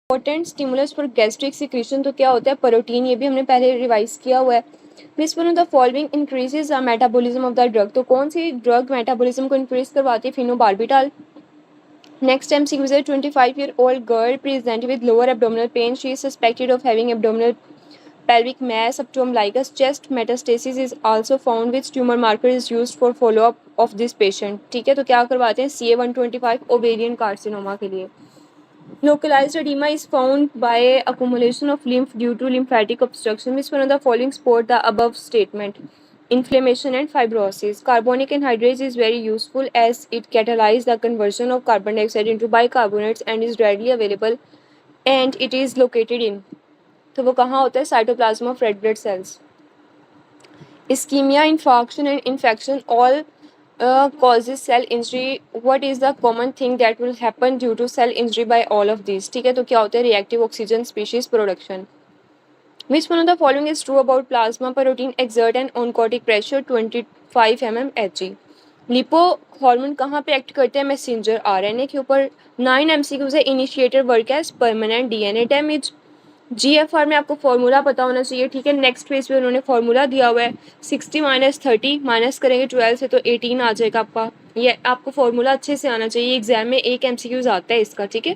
Important stimulus for gastric secretion तो क्या होता है, प्रोटीन, ये भी हमने पहले रिवाइज किया हुआ है। Miss one of the following increases the metabolism of the drug, तो कौन सी ड्रग मेटाबॉलिज्म को इंक्रीज करवाती है, phenobarbital. Next MCQ is a 25-year-old girl present with lower abdominal pain. She is suspected of having abdominal pelvic mass up to umbilicus. Chest metastasis is also found. Which tumor marker is used for follow-up of this patient? ठीक है, तो क्या करवाते हैं, CA-125 ovarian carcinoma के लिए। Localized edema is found by accumulation of lymph due to lymphatic obstruction. Which one of the following support the above statement? Inflammation and fibrosis. Carbonic anhydrase is very useful as it catalyzes the conversion of carbon dioxide into bicarbonates and is readily available and it is located in, तो वो कहाँ होता है, cytoplasm of red blood cells. Ischemia, infarction and infection all causes cell injury. What is the common thing that will happen due to cell injury by all of these? ठीक है, तो क्या होता है, reactive oxygen species production. Which one of the following is true about plasma protein exert an oncotic pressure 25 mmHg? Lipo hormone कहाँ पे act करते हैं, मैसेंजर RNA के ऊपर। 9 MCQ से initiator work as permanent DNA damage. GFR में आपको formula पता होना चाहिए, ठीक है। नेक्स्ट पेज पे उन्होंने फॉर्मूला दिया हुआ है, 60 - 30 माइनस करेंगे 12 से तो 18 आ जाएगा आपका। ये आपको फॉर्मूला अच्छे से आना चाहिए, एग्जाम में एक MCQ आता है इसका, ठीक है।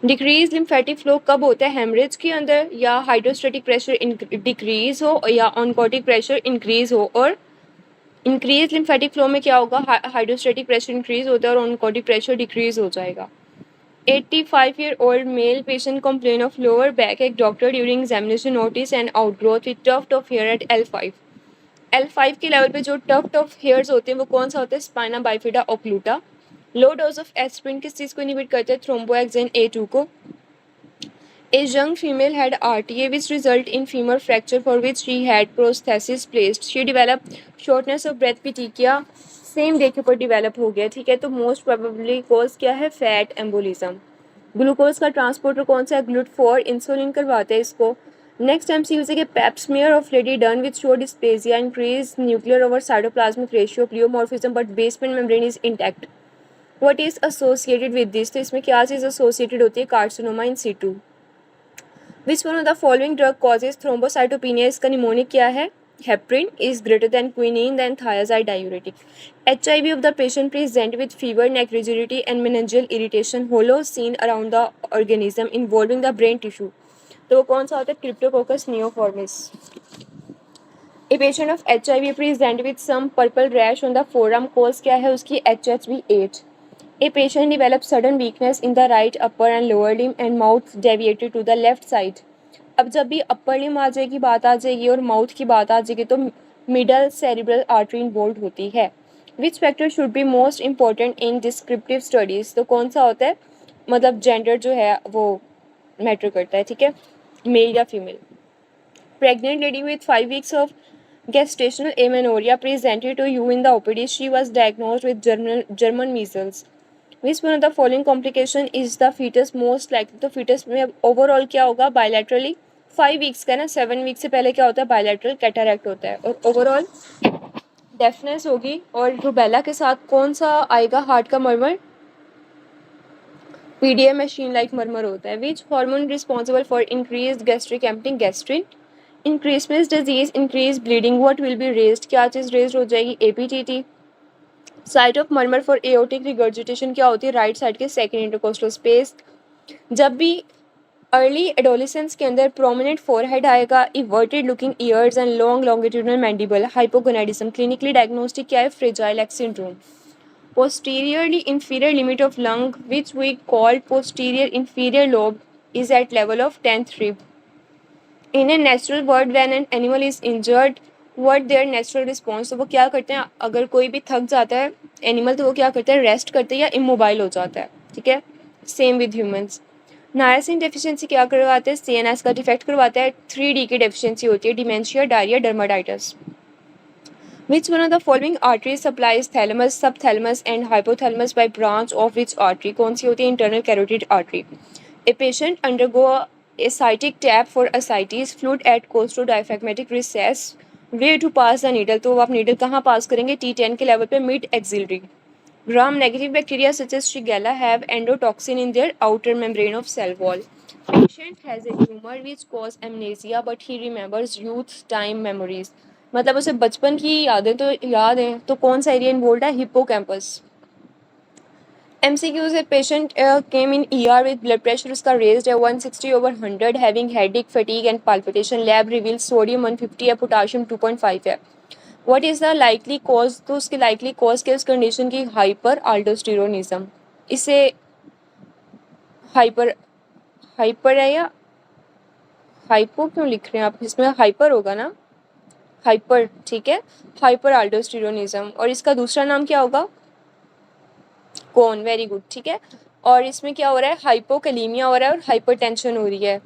डिक्रीज लिम्फेटिक फ्लो कब होता है, हेमरेज के अंदर, या हाइड्रोस्टेटिक प्रेशर डिक्रीज हो या ऑनकोटिक प्रेशर इंक्रीज हो। और इंक्रीज लिम्फेटिक फ्लो में क्या होगा, हाइड्रोस्टेटिक प्रेशर इंक्रीज होता है और ऑनकोटिक प्रेशर डिक्रीज हो जाएगा। 85-year-old male patient complain of lower backache. Doctor during examination notice an outgrowth with tuft of hair at L5. L5 के लेवल पे जो tuft of hairs होते हैं वो कौन सा होता है, spina bifida occulta. Low dose of aspirin किस चीज़ को इनहिबिट करते हैं, थ्रोम्बोएक्सिन A2 को। A young female had RTA which result in femur fracture for which she had prosthesis placed. She developed shortness of breath, petechiae same day के ऊपर develop हो गया, ठीक है। तो मोस्ट प्रोबेबली कॉज क्या है, फैट एम्बोलिज्म। ग्लूकोज का ट्रांसपोर्टर कौन सा है, GLUT4, इंसुलिन करवाते हैं इसको। नेक्स्ट MCQ के pap smear of lady done which show dysplasia increase nuclear over cytoplasmic ratio pleomorphism but basement membrane is intact. What is associated with this, तो इसमें क्या चीज़ एसोसिएटेड होती है, carcinoma in situ. Which one of the following drug causes thrombocytopenia, इसका mnemonic क्या है, heparin is greater then quinine than thiazide diuretic. HIV of the patient present with fever, neck rigidity and meningeal irritation, hollow seen around the organism involving the brain tissue, तो वो कौन सा होता है, Cryptococcus नियोफॉर्मिस। A patient of HIV present with some purple rash on the forearm, cause क्या है उसकी, HHV8। A patient develops sudden weakness in the right upper and lower limb and mouth deviated to the left side। अब जब भी अपर लिम आ जाएगी बात आ जाएगी और माउथ की बात आ जाएगी तो मिडल सेरिब्रल आर्टरी इन्वॉल्व होती है। Which factor should be most important in descriptive studies, तो कौन सा होता है, मतलब जेंडर जो है वो मैटर करता है, ठीक है, मेल या female. Pregnant lady with 5 weeks of gestational amenorrhea presented to you in the OPD. She was diagnosed with German measles. Which one of the following complication is the fetus most likely, तो fetus में overall क्या होगा, bilaterally 5 weeks का ना, 7 weeks से पहले क्या होता है, बायलैटरल कैटरैक्ट होता है और ओवरऑल डेफनेस होगी। और रूबेला के साथ कौन सा आएगा, हार्ट का murmur, PDA machine like murmur होता है। Which hormone responsible for increase gastric emptying, gastrin. In Christmas disease increase bleeding, what will be raised, क्या चीज़ रेज्ड हो जाएगी, APTT। Site of murmur for aortic regurgitation क्या होती है, राइट साइड के सेकेंड इंटरकोस्टल स्पेस। जब भी अर्ली एडोलेसेंस के अंदर प्रोमिनेंट फोरहेड आएगा, everted looking ears and long longitudinal mandible, hypogonadism. Clinically diagnostic क्या है, fragile X syndrome. Posteriorly inferior limit of lung which we called posterior inferior lobe is at level of 10th rib। In a natural world when an animal is injured what their natural response, तो वो क्या करते हैं, अगर कोई भी थक जाता है एनिमल तो वो क्या करते हैं, रेस्ट करते हैं या इमोबाइल हो जाता है, ठीक है। Same with humans. Niacin deficiency क्या करवाते हैं, CNS का डिफेक्ट करवाता है। 3D की डेफिशिएंसी होती है, dementia, diarrhoea, dermatitis. Which one of the following artery supplies thalamus, subthalamus and hypothalamus by branch of which artery, कौन सी होती है, internal carotid artery. A patient undergo ascitic tap for ascites, fluid at costo-diaphragmatic recess, way to pass the needle, तो आप needle कहाँ पास करेंगे, T10 के level पे, mid axillary. Gram-negative bacteria such as Shigella have endotoxin in their outer membrane of cell wall. Patient has a tumor which cause amnesia but he remembers youth time memories. मतलब उसे बचपन की यादें तो याद हैं, तो कौन सा एरिया इन्वॉल्व है? Hippocampus. MCQs, a patient came in ER with blood pressure उसका raised है 160/100, having headache, fatigue and palpitation. Lab reveals sodium 150 है, potassium 2.5 है. What is the likely cause? तो उसकी likely cause क्या है उस condition की? hyperaldosteronism. इसे हाइपर है या हाइपो क्यों लिख रहे हैं आप? इसमें हाइपर होगा ना, हाइपर, ठीक है, हाइपर अल्डोस्टेरोनिज्म। और इसका दूसरा नाम क्या होगा? कौन? वेरी गुड, ठीक है। और इसमें क्या हो रहा है? हाइपोकैलीमिया हो रहा है और हाइपरटेंशन हो रही है।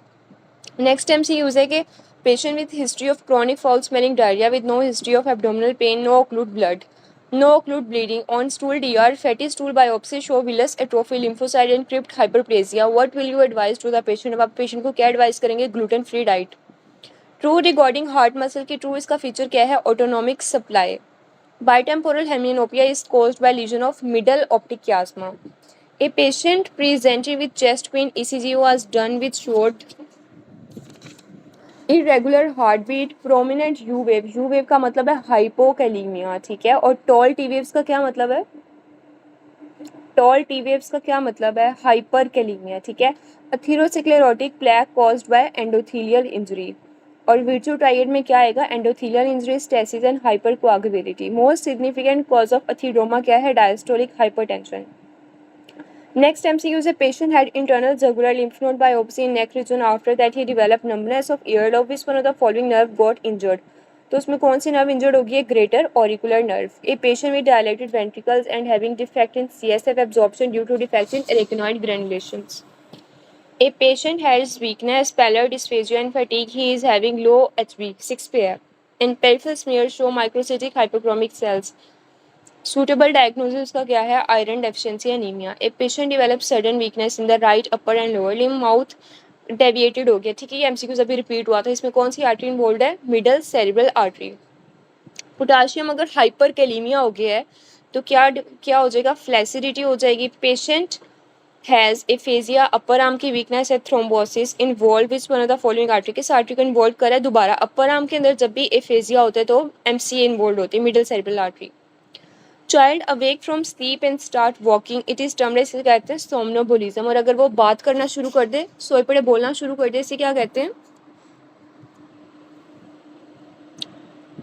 नेक्स्ट टाइम से यूज है कि patient with history of chronic foul smelling diarrhoea with no history of abdominal pain, no occlude blood, no occlude bleeding, on stool DR, fatty stool biopsy show villus atrophy, lymphocyte and crypt hyperplasia. What will you advise to the patient? अब आप patient को क्या advice करेंगे? Gluten free diet. True regarding heart muscle की true इसका feature क्या है? Autonomic supply. Bitemporal hemianopia is caused by lesion of middle optic chiasma. A patient presented with chest pain, ECG was done with short irregular heart beat, prominent U wave, U wave का मतलब है hypokalaemia, ठीक है। और toll T waves का क्या मतलब है? टॉल टी वेव्स का क्या मतलब है? हाइपरकैलीमिया, ठीक है। Atherosclerotic plaque caused by endothelial injury. और वीर्चू ट्राइड में क्या आएगा? Endothelial injury, stasis and hypercoagulability. Most significant cause of atheroma क्या है? Diastolic hypertension. Next MCQ is a patient had internal jugular lymph node biopsy in neck region. After that he developed numbness of earlobe. Which one of the following nerve got injured? तो उसमें कौन सी nerve injured होगी? है greater auricular nerve. A patient with dilated ventricles and having defect in CSF absorption due to defect in arachnoid granulations. A patient has weakness, pallor, dysphagia and fatigue. He is having low HB, 6 पे है. And peripheral smears show microcytic hyperchromic cells. Suitable diagnosis का क्या है? Iron deficiency anaemia. A patient develop sudden weakness in the right upper and lower limb, mouth deviated हो गया, ठीक है। ये MCQ अभी रिपीट हुआ था। इसमें कौन सी आर्टरी इन्वॉल्व है? Middle cerebral artery. पोटाशियम अगर हाइपरकैलीमिया हो गया है तो क्या हो जाएगा? फ्लैसिडिटी हो जाएगी। Patient has aphasia, upper arm की वीकनेस है, thrombosis involve which one of the following artery. किस आर्टरी को इन्वॉल्व करा है? दोबारा अपर आर्म के अंदर जब भी एफेजिया होता है तो MCA इन्वॉल्व होती है, middle cerebral artery. Child awake from sleep and start walking, it is termed, इसे कहते हैं सोमनोबुलिज्म। और अगर वो बात करना शुरू कर दे, सोए पड़े बोलना शुरू कर दे, इसे क्या कहते हैं?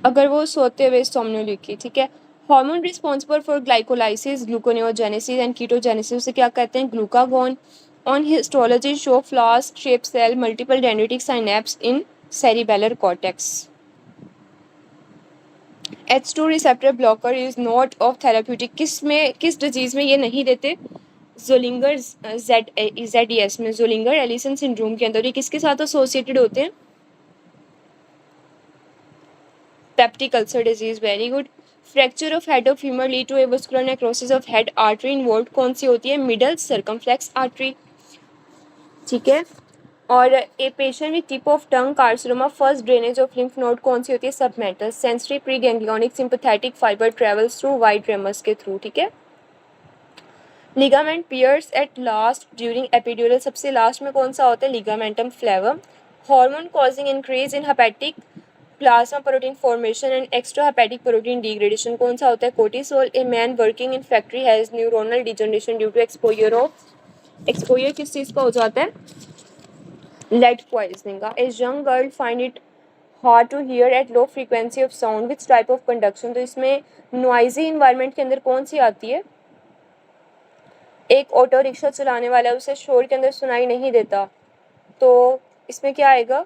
अगर वो सोते हुए सोमनोलिकी, ठीक है। Hormone responsible for glycolysis, gluconeogenesis and ketogenesis, उसे क्या कहते हैं? Glucagon. On histology show flask shape cell, multiple dendritic synapse in cerebellar cortex. H2 receptor blocker is not of therapeutic, किस डिजीज में ये नहीं देते? जोलिंगर ZES में, जोलिंगर एलिसन सिंड्रोम के अंदर। ये किसके साथ एसोसिएटेड होते हैं? Peptic ulcer disease, very good. Fracture of head of humerus lead to avascular necrosis of head artery involve, कौन सी होती है? मिडल सर्कमफ्लेक्स आर्टरी, ठीक है। और a patient with tip of tongue carcinoma, first drainage of lymph node कौन सी होती है? Submental. Sensory pre ganglionic sympathetic fibre travels through white ramus के थ्रू, ठीक है। Ligament pierce at last during epidural, सबसे लास्ट में कौन सा होता है? Ligamentum flavum. Hormone causing increase in hepatic plasma protein formation and extra hepatic protein degradation, कौन सा होता है? Cortisol. A man working in factory has neuronal degeneration due to exposure किस चीज़ का हो जाता है? lead poisoning. A young girl find it hard to hear at low frequency of sound. Which type of conduction? तो इसमें noisy environment के अंदर कौन सी आती है? एक ऑटो रिक्शा चलाने वाला है, उसे शोर के अंदर सुनाई नहीं देता, तो इसमें क्या आएगा?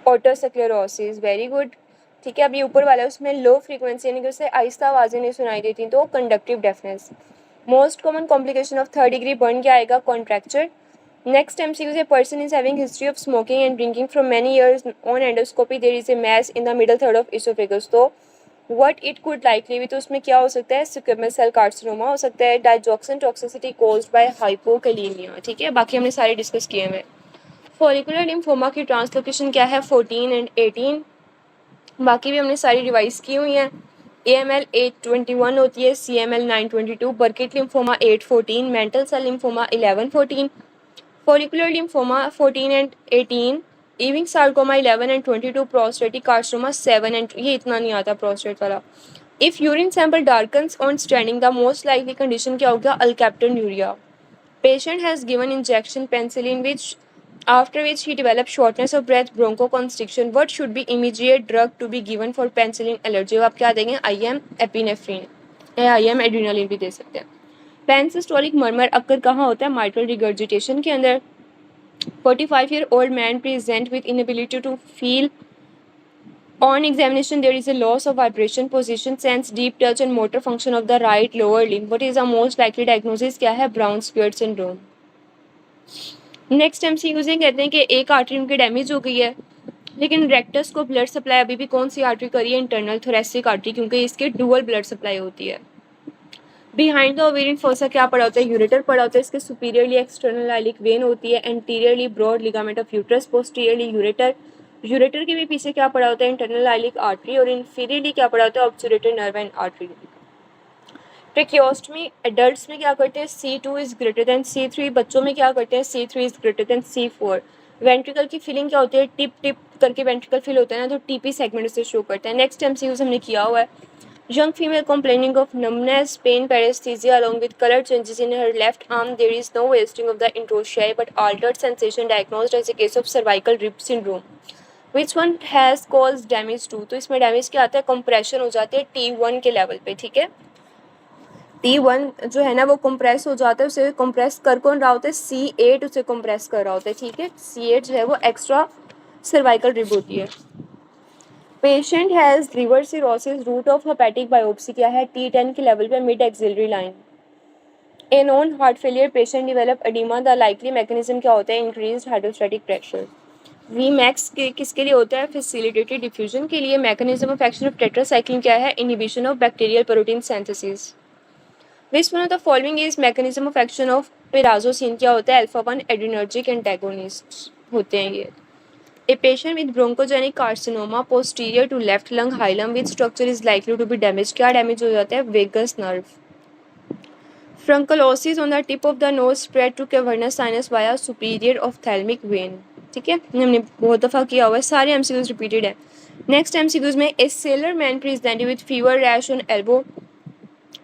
ऑटोस्क्लेरोसिस, वेरी गुड, ठीक है। अभी ऊपर वाला है उसमें लो फ्रीक्वेंसी यानी कि उसे आहिस्ता आवाज़ें नहीं सुनाई देती, तो conductive deafness. Most common complication of third degree burn क्या आएगा? कॉन्ट्रैक्चर। नेक्स्ट MCQ से person is having history of smoking and drinking from many years, on endoscopy there is a mass in the middle third of oesophagus, तो what it could likely be, तो उसमें क्या हो सकता है? स्क्विमस cell carcinoma हो सकता है। Digoxin toxicity caused by hypokalaemia, ठीक है। बाकी हमने सारे डिस्कस किए हैं। फॉलिकुलर लिम्फोमा की ट्रांसलोकेशन क्या है? 14 एंड 18, बाकी भी हमने सारी रिवाइज की हुई हैं। AML 821 होती है, CML 922, Burkitt lymphoma 814, mantle cell lymphoma 1114, follicular lymphoma 14 and 18, Ewing sarcoma 11 and 22, prostatic carcinoma 7 and ये इतना नहीं आता prostate वाला. If urine sample darkens on staining, the most likely condition क्या होगा? Alkaptonuria. Patient has given injection penicillin, which after which he developed shortness of breath, bronchoconstriction. What should be immediate drug to be given for penicillin allergy? आप क्या देंगे? IM epinephrine या IM adrenaline भी दे सकते हैं. पेनसिस्टोलिक murmur occur कहाँ होता है? माइट्रल रिगर्जिटेशन के अंदर. 45-year-old man present with inability to feel. On examination, there is a loss of vibration, position sense, deep touch and motor function of the right lower limb. What is the most likely diagnosis? क्या है? Brown squared syndrome. Next MCQ से कहते हैं कि एक artery उनकी damage हो गई है, लेकिन रेक्टस को ब्लड सप्लाई अभी भी कौन सी आर्टरी करी है? इंटरनल थोरेसिक आर्टरी, क्योंकि इसके डुअल ब्लड सप्लाई होती है. बिहाइंड द ओवेरियन फोसा क्या पड़ा होता है? यूरेटर पड़ा होता है. इसके सुपीरियरली एक्सटर्नल आइलिक वेन होती है, anteriorly broad ligament of uterus, posteriorly ureter. Ureter के भी पीछे क्या पड़ा होता है? Internal iliac artery. और इंफीरियरली क्या पड़ा होता है? Obturator nerve and artery. Tracheostomy adults में क्या करते हैं? C2 is greater then C3. बच्चों में क्या करते हैं? C3 is greater then C4. Ventricle की फीलिंग क्या होती है? टिप टिप करके वेंट्रिकल फील होता है ना, तो TP सेगमेंट उसे शो करता है. नेक्स्ट MCQ हमने किया हुआ है. Young female complaining of numbness, pain, paresthesia along with color changes in her left arm. There is no wasting of the interossei but altered sensation diagnosed as a case of cervical rib syndrome. Which one has caused damage to? तो इसमें damage क्या आता है? Compression हो जाती है T1 के level पे. ठीक है, T1 जो है ना वो कंप्रेस हो जाता है. उसे कंप्रेस कर कौन रहा होता है? C8 उसे कंप्रेस कर रहा होता है. ठीक है, C8 जो है वो एक्स्ट्रा सर्वाइकल रिब होती है. Patient has liver cirrhosis, route of hepatic biopsy क्या है? T10 के लेवल पे mid axillary line. A non heart failure patient develop oedema. The likely mechanism क्या होता है? Increased hydrostatic pressure. V max के किसके लिए होता है? फैसिलिटेटेड डिफ्यूजन के लिए. Mechanism of action of tetracycline क्या है? Inhibition of bacterial protein synthesis. Which one of the following is mechanism of action of पिराजोसिन क्या होता है? अल्फा 1 एड्रिनर्जिक एंटेगोनिस्ट होते हैं ये. A patient with bronchogenic carcinoma posterior to left lung hilum, which structure is likely to be damaged? क्या damage हो जाता है? Vagus nerve. Fronculosis on the tip of the nose spread to cavernous sinus via superior ophthalmic vein. ठीक है, हमने बहुत दफ़ा किया हुआ है, सारे MCQs रिपीटेड है. नेक्स्ट MCQs में a sailor man presented with fever, rash on elbow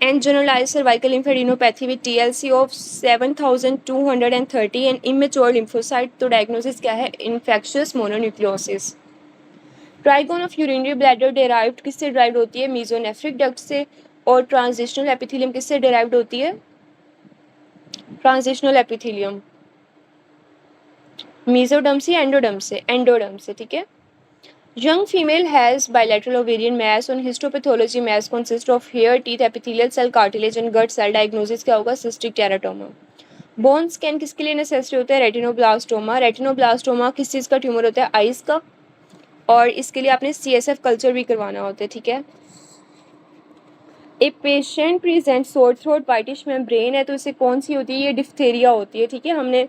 and generalized cervical lymphadenopathy with TLC of 7230 and immature lymphocyte. तो diagnosis क्या है? Infectious mononucleosis. Trigon of urinary bladder derived किससे derived होती है? Mesonephric duct से. और transitional epithelium किससे derived होती है? ट्रांजिशनल एपिथेलियम मीजोडर्म से, एंडोडर्म से, एंडोडर्म से. ठीक है. Young female has bilateral ovarian mass. On histopathology, mass consists of hair, teeth, epithelial cell, cartilage and gut cell. Diagnosis क्या होगा? Cystic teratoma. बोन स्कैन किसके लिए नेसेसरी होता है? रेटिनोब्लास्टोमा. रेटिनोब्लास्टोमा किस चीज़ का ट्यूमर होता है? आइज का. और इसके लिए आपने CSF कल्चर भी करवाना होता है. ठीक है. A patient present sore throat, whitish membrane है, तो इसे कौन सी होती है? ये डिफ्थेरिया होती है. ठीक है, हमने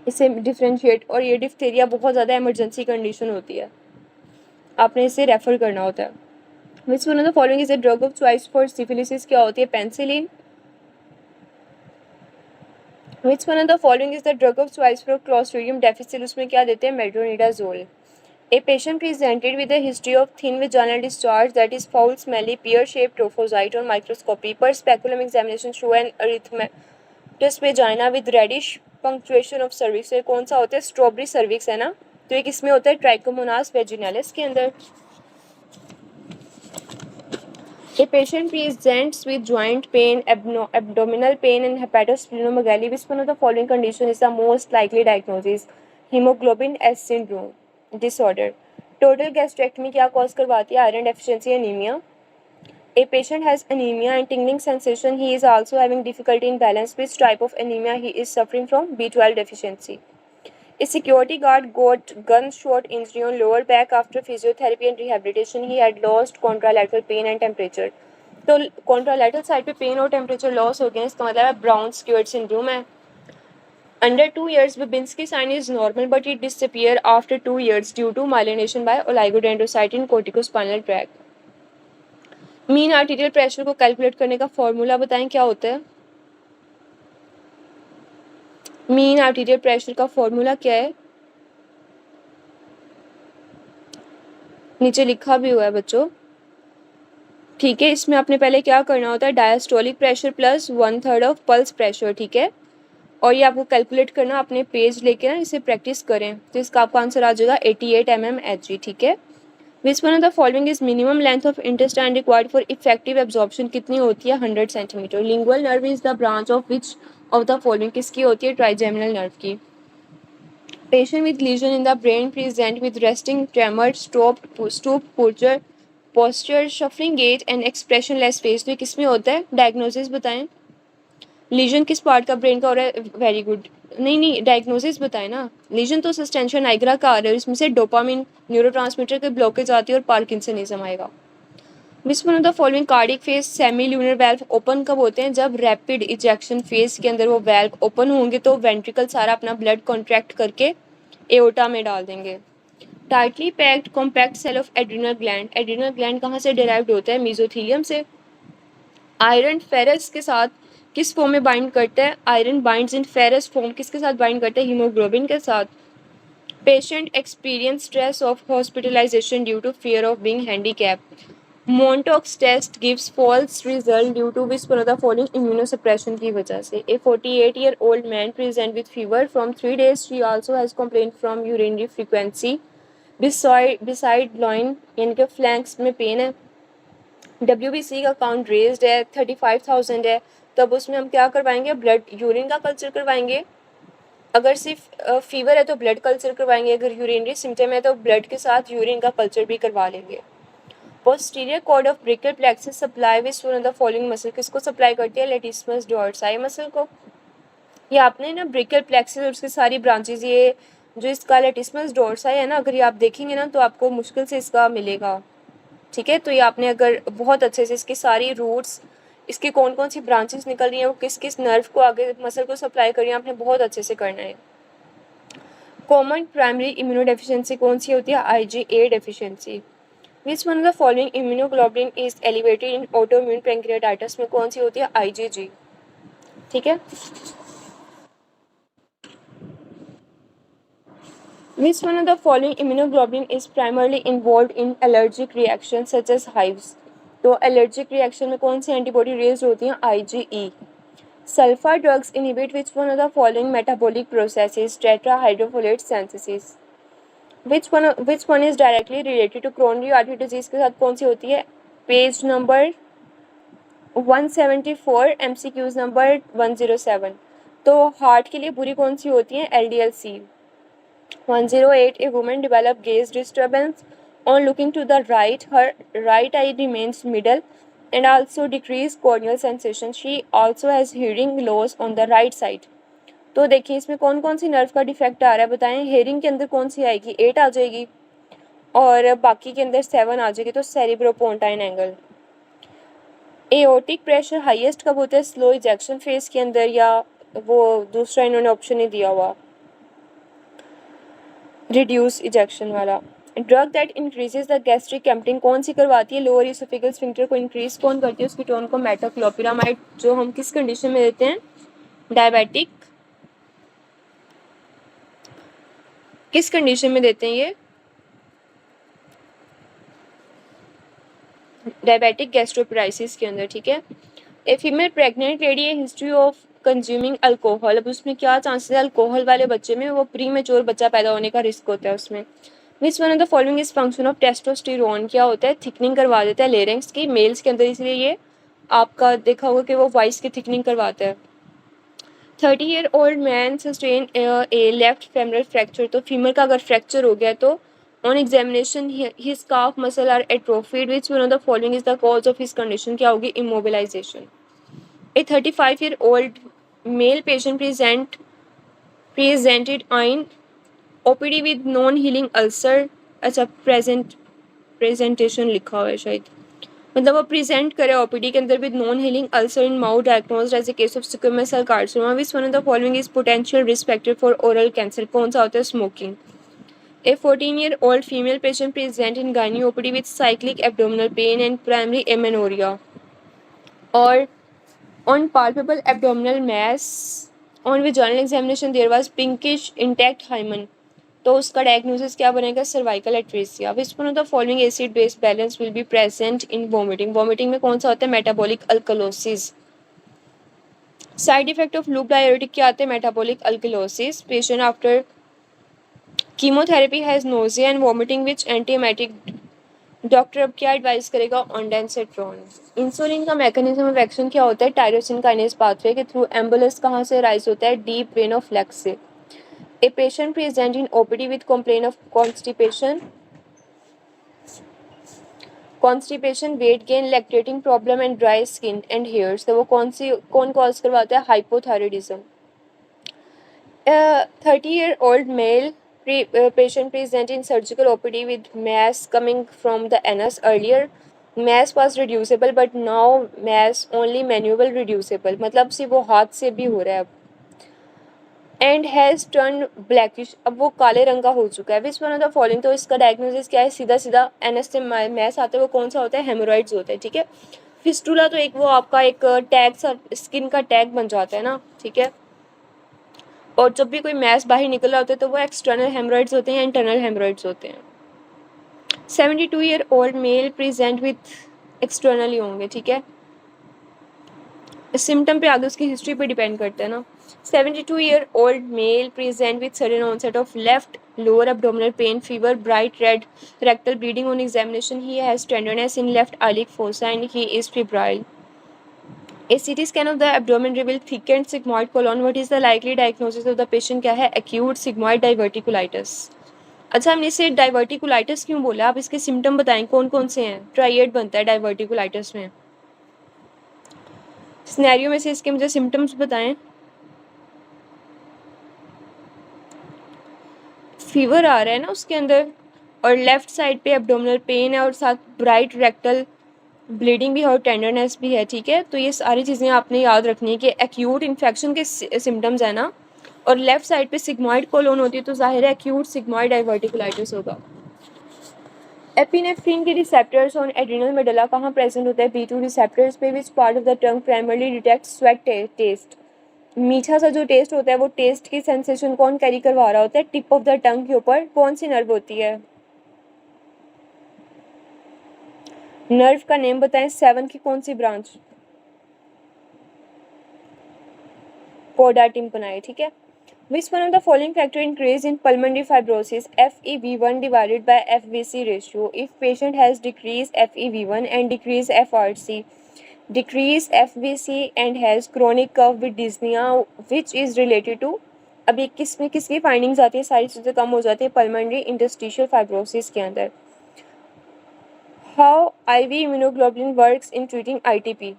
इसे डिफ्रेंशिएट, और ये डिफ्थेरिया बहुत ज़्यादा इमरजेंसी कंडीशन होती है, आपने इसे रेफर करना होता है. Which one of the following is a drug of choice for syphilis? क्या होती है? Penicillin. Which one of the following is the drug of choice for clostridium difficile? उसमें क्या देते हैं? Metronidazole. A patient presented with a history of thin vaginal discharge that is foul, smelly, pear-shaped trophozoite on microscopy. Per speculum examination show an erythematous vagina with reddish punctuation of cervix. ये कौन सा होता है? Strawberry cervix है ना, तो ये किसमें होता है? ट्राइकोमोनास वेजिनालिस के अंदर. A patient presents with joint pain, abdominal pain and hepatosplenomegaly. Which one of the following condition is the most likely diagnosis? Hemoglobin S syndrome disorder. Total gastrectomy क्या कॉज करवाती है? Iron deficiency, anaemia. A patient has anemia and tingling sensation. He is also having difficulty in balance. Which type of anemia he is suffering from? B12 deficiency. A security guard got gunshot injury on lower back after physiotherapy and rehabilitation. He had lost contralateral pain and temperature. तो contralateral side पे pen और temperature loss हो गया, इसका मतलब है brown squared syndrome है. Under 2 years, Babinski sign is normal, but it disappears after 2 years due to myelination by oligodendrocyte in corticospinal tract. Mean arterial pressure को कैलकुलेट करने का फॉर्मूला बताएं क्या होता है? मीन आर्टीरियल प्रेशर का फॉर्मूला क्या है? नीचे लिखा भी हुआ है बच्चों, ठीक है। इसमें आपने पहले क्या करना होता है, diastolic pressure plus 1/3 of pulse pressure, ठीक है। और ये आपको कैलकुलेट करना, अपने पेज लेके ना इसे प्रैक्टिस करें, तो इसका आपका आंसर आ जाएगा 88 mmHg, ठीक है। Which one of the following is minimum length of intestine required for effective absorption, कितनी होती है? 100 centimetre. Lingual nerve is the branch of which of the following, किसकी होती है? ट्राइजेमिनल नर्व की। Patient with lesion in the brain present with resting tremor, stoop posture, shuffling gait and expressionless face, तो किस में होता है? डायग्नोसिस बताएं। लीजन किस पार्ट का ब्रेन का हो रहा है? Very good. नहीं, डायग्नोसिस बताएं ना। लीजन तो सस्टेंशिया नाइग्रा का आ रहा है, इसमें से डोपामिन न्यूरोट्रांसमीटर के ब्लॉकेज आती है और पार्किंसनिज्म आएगा। विच one of the following cardiac phase semi lunar valve open कब होते हैं? जब रैपिड इजेक्शन फेज के अंदर वो वेल्व ओपन होंगे तो वेंट्रिकल सारा अपना ब्लड कॉन्ट्रैक्ट करके एओर्टा में डाल देंगे। Tightly packed compact cell of adrenal gland, adrenal gland कहाँ से डिराइव्ड होता है? मेसोथीलियम से। आयरन फेरस के साथ किस फॉर्म में बाइंड करता है? Iron binds in ferrous form, किसके साथ बाइंड करता है? हीमोग्लोबिन के साथ। Patient experience stress of hospitalisation due to fear of being handicap. Mantoux test gives false result due to which one of the following, immunosuppression की वजह से। A 48-year-old man present with fever from 3 days, she also has complaint from urinary frequency beside loin, यानी कि flanks में pen है। WBC का count raised है, 35,000 है, तब उसमें हम क्या करवाएंगे? ब्लड यूरिन का कल्चर करवाएंगे। अगर सिर्फ फीवर है तो ब्लड कल्चर करवाएंगे, अगर यूरिनरी सिम्टम है तो ब्लड के साथ यूरिन का कल्चर भी करवा लेंगे। Posterior cord of brachial plexus supply which one of the following muscle, किसको सप्लाई करती है? लेटिसमस डोर्साई मसल को। ये आपने ना ब्रेकियल प्लेक्सस और उसकी सारी ब्रांचेज, ये जो इसका लेटिसमस डोर्साई है ना, अगर ये आप देखेंगे ना तो आपको मुश्किल से इसका मिलेगा, ठीक है। तो ये आपने अगर बहुत अच्छे से इसकी सारी रूट्स, इसकी कौन कौन सी ब्रांचेस निकल रही हैं, वो किस किस नर्व को आगे मसल को सप्लाई कर रही हैं, आपने बहुत अच्छे से करना है। कॉमन प्राइमरी इम्यूनोडेफिशिएंसी कौन सी होती है? IgA deficiency. Which one of the following immunoglobulin is elevated in autoimmune pancreatitis, में कौन सी होती है? IgG, ठीक है। Which one of the following immunoglobulin is primarily involved in allergic reactions such as hives? तो allergic reaction में कौन सी antibody raised होती हैं? IgE. Sulfa drugs inhibit which one of the following metabolic processes? Tetrahydrofolate synthesis. Which one is directly related to coronary artery disease के साथ कौन सी होती है? Page number 174, MCQs number 107. तो हार्ट के लिए बुरी कौन सी होती है? LDL-C. 108, a woman developed gaze disturbance on looking to the right. Her right eye remains middle and also decreased corneal sensation. She also has hearing loss on the right side. तो देखिए इसमें कौन कौन सी नर्व का defect आ रहा है बताएं। Hearing के अंदर कौन सी आएगी? 8 आ जाएगी और बाकी के अंदर 7 आ जाएगी, तो सेरिब्रोपोंटाइन एंगल। एओर्टिक प्रेशर हाईएस्ट कब होता है? स्लो इजेक्शन फेज के अंदर, या वो दूसरा इन्होंने ऑप्शन नहीं दिया हुआ, रिड्यूस इजेक्शन वाला। Drug that increases the gastric emptying कौन सी करवाती है? लोअर इसोफेगल स्फिंक्टर को इंक्रीज कौन करती है? उसकी टोन को मेटोक्लोपिरामाइड, जो हम किस कंडीशन में देते हैं? डायबिटिक, किस कंडीशन में देते हैं ये? डायबिटिक गैस्ट्रोपेराइसिस के अंदर, ठीक है। ए फीमेल प्रेग्नेंट लेडी है हिस्ट्री ऑफ कंज्यूमिंग अल्कोहल, अब उसमें क्या चांसेस है? अल्कोहल वाले बच्चे में वो प्री मेच्योर बच्चा पैदा होने का रिस्क होता है उसमें। विच one of the following is function of testosterone, क्या होता है? थिकनिंग करवा देता है लेरिंग्स की मेल्स के अंदर, इसलिए ये आपका देखा होगा कि वो वॉइस की थिकनिंग करवाता है। 30-year-old man sustain a left femoral fracture, तो फीमर का अगर फ्रैक्चर हो गया तो on examination his calf muscle are atrophied, which one of the following is the cause of his condition, क्या होगी? Immobilisation. A 35-year-old male patient presented in OPD with non-healing ulcer, अच्छा presentation लिखा हुआ है शायद, मतलब वो प्रेजेंट करे OPD के अंदर with non healing ulcer in mouth, diagnosed as a case of squamous cell carcinoma. Which one of the following is potential risk factor for oral cancer, कौन सा होता है? Smoking. A 14-year-old female patient present in gynae OPD with cyclic abdominal pain and primary amenorrhea. Or on palpable abdominal mass, on vaginal examination there was pinkish intact hymen. तो उसका diagnosis क्या बनेगा? Cervical atresia. Which one of the following acid base balance will be present in vomiting? Vomiting में कौन सा होता है? Metabolic alkalosis. Side effect of loop diuretic क्या आते हैं? Metabolic alkalosis. Patient after chemotherapy has nausea and vomiting which antiemetic doctor अब क्या एडवाइस करेगा? ऑनडेंसेट्रॉन. इंसुलिन का मैकेनिज्म ऑफ एक्शन क्या होता है? टायरोसिन काइनेज पाथवे के थ्रू एम्बुलेंस कहाँ से राइज होता है? डीप वेन ऑफ लेग से. A patient present in OPD with complaint of constipation, weight gain, lactating problem and dry skin and hairs. तो वो कौन कॉज करवाता है? Hypothyroidism. 30-year-old male patient present in surgical OPD with mass coming from the anus. Earlier mass was reducible but now mass only manual reducible. मतलब सिर्फ वो हाथ से भी हो रहा है अब. एंड हैज़ टर्न ब्लैकिश, अब वो काले रंग का हो चुका है. Which one of the following, तो इसका डायग्नोसिस क्या है? सीधा सीधा एनएस से मैस आता है, वो कौन सा होता है? हेमोरॉइड्स होता है. ठीक है. फिस्टुला तो एक वो आपका एक टैग सा स्किन का टैग बन जाता है ना. ठीक है. और जब भी कोई मैस बाहर निकल रहा होता है तो वो एक्सटर्नल हेमोरॉइड्स होते हैं या इंटरनल हेमोरॉइड्स होते हैं. 72-year-old mail present with externally होंगे. ठीक है. सिम्टम पे आगे उसकी हिस्ट्री पे डिपेंड करता है ना. 72-year-old male present with sudden onset of left lower abdominal pain, fever, bright red rectal bleeding. On examination he has tenderness in left iliac fossa and he is febrile. A CT scan of the abdomen revealed thickened sigmoid colon. What is the likely diagnosis of the patient? क्या है? acute sigmoid diverticulitis. अच्छा, हमने इसे diverticulitis क्यों बोला? आप इसके symptom बताएं कौन कौन से हैं? ट्राइएड बनता है डाइवर्टिकुलाइटिस में. सिनेरियो में से इसके मुझे सिम्टम्स बताएं. फीवर आ रहा है ना उसके अंदर, और लेफ्ट साइड पे एब्डोमिनल पेन है और साथ ब्राइट रेक्टल ब्लीडिंग भी है और टेंडरनेस भी है. ठीक है. तो ये सारी चीज़ें आपने याद रखनी है कि एक्यूट इन्फेक्शन के सिम्टम्स है ना, और लेफ्ट साइड पे सिग्मॉइड कोलोन होती है तो जाहिर है एक्यूट सिग्मॉइड डाइवर्टिकुलाइटिस होगा. एपिनेफ्रिन के रिसेप्टर्स ऑन एड्रिनल मेडुला कहाँ प्रेजेंट होता है? B2 रिसेप्टर्स पे. Which part of the tongue primarily detect sweet taste? मीठा सा जो टेस्ट होता है वो टेस्ट की सेंसेशन कौन कैरी करवा रहा होता है? टिप ऑफ द टंग के ऊपर कौन सी नर्व होती है? नर्व का नेम बताएं. 7 की कौन सी ब्रांच? कोडा टिम्पनाई. ठीक है. Which one of the following factor increase in pulmonary fibrosis? FEV1 divided by FVC ratio. If patient has decrease FEV1 and decrease FRC, decrease FVC and has chronic cough with dyspnea which is related to. अभी किसमें किसकी findings आती है? सारी चीज़ें कम हो जाती है पल्मोनरी इंटरस्टिशियल फाइब्रोसिस के अंदर. How IV immunoglobulin works in treating ITP?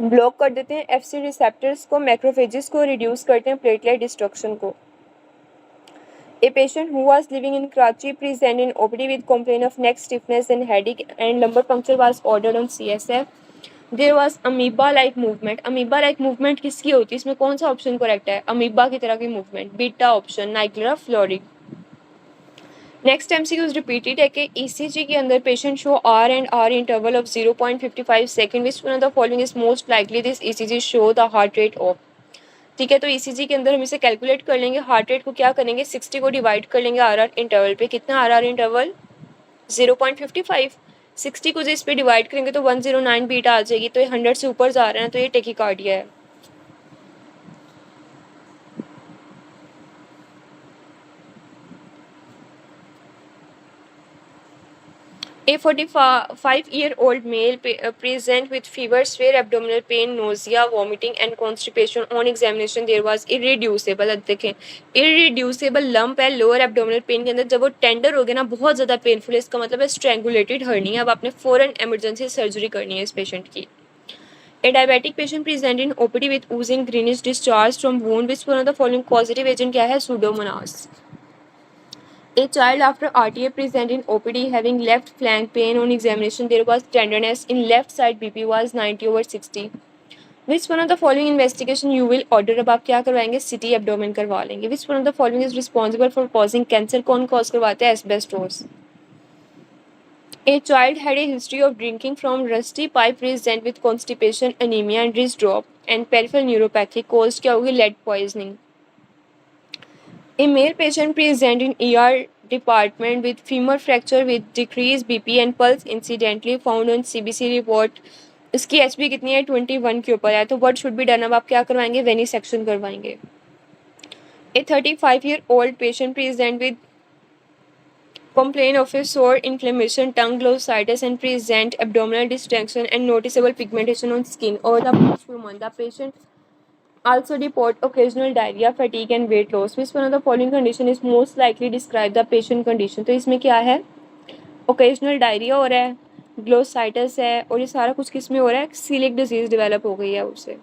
Block कर देते हैं FC रिसेप्टर्स को, मैक्रोफेजेस को, रिड्यूस करते हैं प्लेटलेट डिस्ट्रक्शन को. A patient who was living in Karachi present in OPD with complaint of neck stiffness and headache and lumbar puncture was ordered on CSF. There was amoeba-like movement. Amoeba-like movement किसकी होती है? इसमें कौन सा option correct है? Amoeba की तरह की movement. Beta option, Naegleria fowleri. Next MCQ repeated है कि ECG के अंदर patient show R and R interval of 0.55 second. Which one of the following is most likely? This ECG show the heart rate of. ठीक है. तो ECG के अंदर हम इसे कैलकुलेट कर लेंगे. हार्ट रेट को क्या करेंगे? 60 को डिवाइड कर लेंगे RR इंटरवल पे. कितना RR इंटरवल? 0.55. 60 को जो इस पे डिवाइड करेंगे तो 109 बीटा आ जाएगी. तो ये 100 से ऊपर जा रहे हैं तो ये टेकिकार्डिया है. A 45-year-old male present with fever, severe abdominal pain, nausea, vomiting and constipation. On examination there was irreducible. देखें irreducible lump है लोअर एब्डोमिनल पेन के अंदर. जब वो टेंडर हो गया ना, बहुत ज़्यादा पेनफुल है, इसका मतलब है स्ट्रेंगुलेटेड हर्नी है. अब आपने फ़ौरन एमरजेंसी सर्जरी करनी है इस पेशेंट की. A diabetic patient present in OPD with oozing greenish discharge from wound. Which one of the following causative agent क्या है? Pseudomonas. A child after RTA present in OPD having left flank pain. On examination there was tenderness in left side. BP was 90/60. Which one of the following investigation you will order, अब आप क्या करवाएंगे, city abdomen करवा लेंगे। विच one of the following is responsible for causing cancer, कौन cause करवाते हैं, asbestos. A child had a history of drinking from rusty pipe present with constipation, anemia and wrist drop and peripheral neuropathy caused क्या होगी, lead poisoning. A male patient present in ER department with femur fracture with decreased BP and pulse incidentally found on CBC report. इसकी HB कितनी है, 21 के ऊपर है, तो what should be done, अब आप क्या करवाएंगे, वेनिसेक्शन करवाएंगे। A 35-year-old patient present with complain of a sore inflammation, tongue glossitis and present abdominal distension and noticeable pigmentation on skin over the past few months. The patient also report occasional diarrhea, fatigue and weight loss. Which one of the following condition is most likely describe the patient condition? तो इसमें क्या है, occasional diarrhoea हो रहा है, glossitis है, और ये सारा कुछ किस में हो रहा है, सीलिक डिजीज डेवलप हो गई है उससे।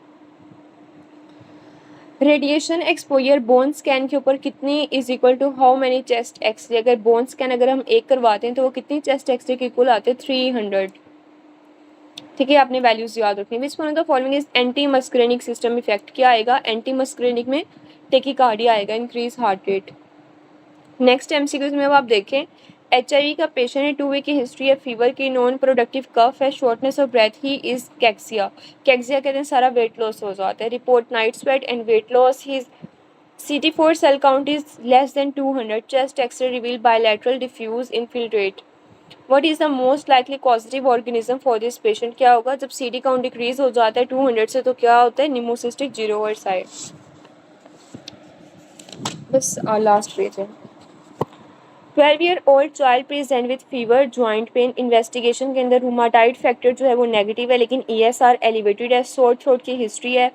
रेडिएशन एक्सपोजर बोन स्कैन के ऊपर कितनी is equal to how many chest x-ray, अगर बोन स्कैन अगर हम एक करवाते हैं तो वो कितनी चेस्ट एक्सरे के इक्वल आते हैं, 300। ठीक है, आपने वैल्यूज याद रखनी। विच one of the following is anti muscarinic system effect, क्या आएगा, एंटी मस्करेनिक में टेकिकार्डिया आएगा, increase heart rate. Next MCQs में अब आप देखें, HIV का पेशेंट है, 2 वीक की हिस्ट्री है, फीवर की, नॉन प्रोडक्टिव कफ है, shortness of breath, he is cachexia. Cachexia कहते हैं सारा वेट लॉस हो जाता है, report night sweat and weight loss, he CD4 cell count is less than 200, chest x-ray reveal bilateral diffuse infiltrate. What is the most likely causative organism for this patient, क्या होगा, जब CD count decrease हो जाता है 200 से तो क्या होता है, निमोसिस्टिक जीरोवर्साइड। बस लास्ट पेज है। 12-year-old child present with fever, joint pain, investigation के अंदर रूमाटाइड फैक्टर जो है वो नेगेटिव है लेकिन ESR एलिवेटेड है, सोर थ्रोट की हिस्ट्री है,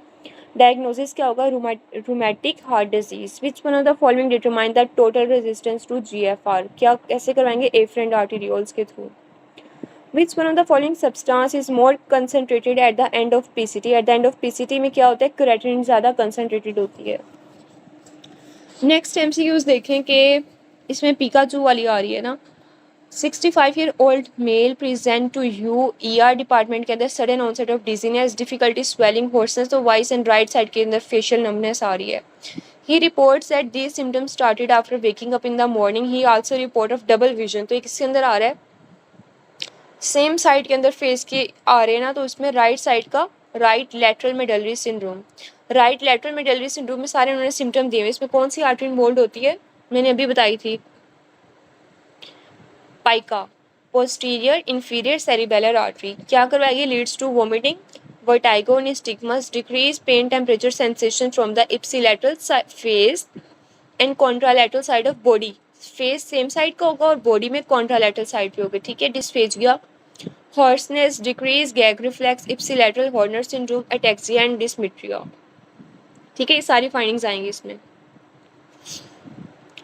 डायग्नोसिस क्या होगा, rheumatic heart disease. Which one of the following determine the total resistance to GFR, क्या कैसे करवाएंगे, एफरेंट आर्टेरियोल्स के through. Which one of the following substance is more concentrated at the end of PCT, at the end of PCT में क्या होता है, creatinine ज़्यादा concentrated होती है। नेक्स्ट MCQs देखें कि इसमें पिकाचू वाली आ रही है ना, 65-year-old male present to you ER department के अंदर, sudden onset of dizziness, difficulty swelling, hoarseness, तो वॉइस एंड राइट साइड के अंदर फेशियल नमनेस आ रही है। He reports that these symptoms started after waking up in the morning, he also report of double vision, तो किसके अंदर आ रहा है, सेम साइड के अंदर फेस के आ रहे हैं ना, तो उसमें राइट साइड का right lateral medullary syndrome. Right lateral medullary syndrome में सारे उन्होंने सिम्टम दिए हुए, इसमें कौन सी आर्टरी इन्वॉल्व होती है, मैंने अभी बताई थी, PICA, posterior inferior cerebellar artery, क्या करवाएगी, leads to vomiting, vertigo, nystagmus, decrease pain, temperature sensation from the ipsilateral face and contralateral side of body, face same side का होगा और बॉडी में कॉन्ट्रालैटरल साइड पे होगा। ठीक है, dysphagia, hoarseness, decrease gag reflex, ipsilateral Horner syndrome, ataxia and dysmetria. ठीक है, ये सारी फाइंडिंग्स आएंगी इसमें।